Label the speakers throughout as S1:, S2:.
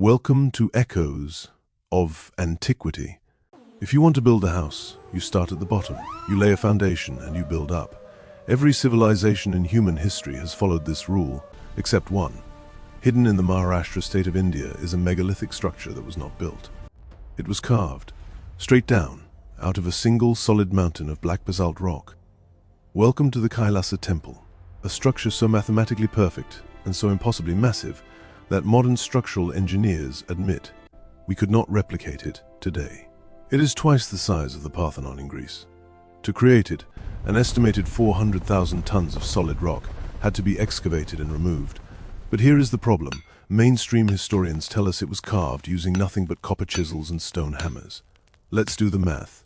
S1: Welcome to Echoes of Antiquity. If you want to build a house, you start at the bottom. You lay a foundation and you build up. Every civilization in human history has followed this rule, except one. Hidden in the Maharashtra state of India is a megalithic structure that was not built. It was carved, straight down, out of a single solid mountain of black basalt rock. Welcome to the Kailasa Temple, a structure so mathematically perfect and so impossibly massive that modern structural engineers admit we could not replicate it today. It is twice the size of the Parthenon in Greece. To create it, an estimated 400,000 tons of solid rock had to be excavated and removed. But here is the problem. Mainstream historians tell us it was carved using nothing but copper chisels and stone hammers. Let's do the math,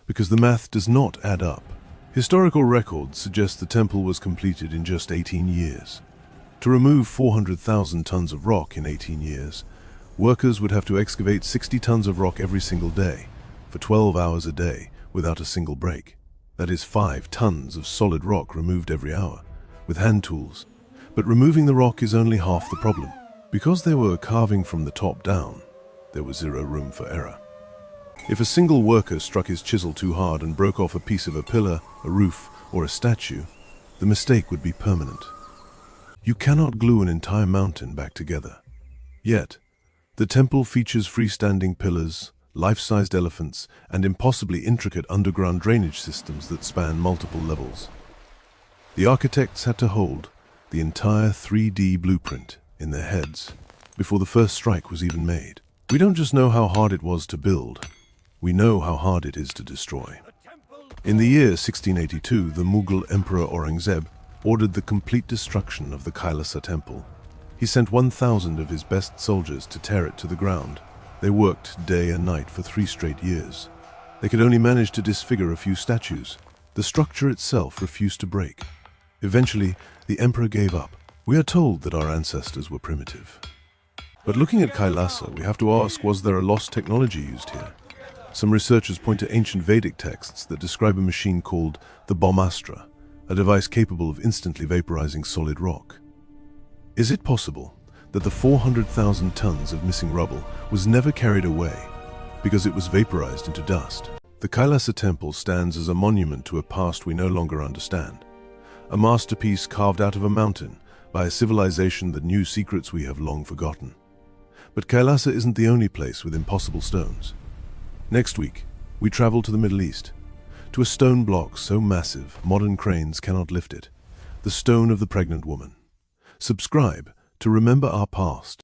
S1: because the math does not add up. Historical records suggest the temple was completed in just 18 years. To remove 400,000 tons of rock in 18 years, workers would have to excavate 60 tons of rock every single day, for 12 hours a day, without a single break. That is 5 tons of solid rock removed every hour, with hand tools. But removing the rock is only half the problem. Because they were carving from the top down, there was zero room for error. If a single worker struck his chisel too hard and broke off a piece of a pillar, a roof, or a statue, the mistake would be permanent. You cannot glue an entire mountain back together. Yet, the temple features freestanding pillars, life-sized elephants, and impossibly intricate underground drainage systems that span multiple levels. The architects had to hold the entire 3D blueprint in their heads before the first strike was even made. We don't just know how hard it was to build, we know how hard it is to destroy. In the year 1682, the Mughal Emperor Aurangzeb ordered the complete destruction of the Kailasa Temple. He sent 1,000 of his best soldiers to tear it to the ground. They worked day and night for 3 straight years. They could only manage to disfigure a few statues. The structure itself refused to break. Eventually, the emperor gave up. We are told that our ancestors were primitive. But looking at Kailasa, we have to ask, was there a lost technology used here? Some researchers point to ancient Vedic texts that describe a machine called the Brahmastra, a device capable of instantly vaporizing solid rock. Is it possible that the 400,000 tons of missing rubble was never carried away because it was vaporized into dust? The Kailasa Temple stands as a monument to a past we no longer understand, a masterpiece carved out of a mountain by a civilization that knew secrets we have long forgotten. But Kailasa isn't the only place with impossible stones. Next week, we travel to the Middle East, to a stone block so massive modern cranes cannot lift it, the stone of the pregnant woman. Subscribe to remember our past.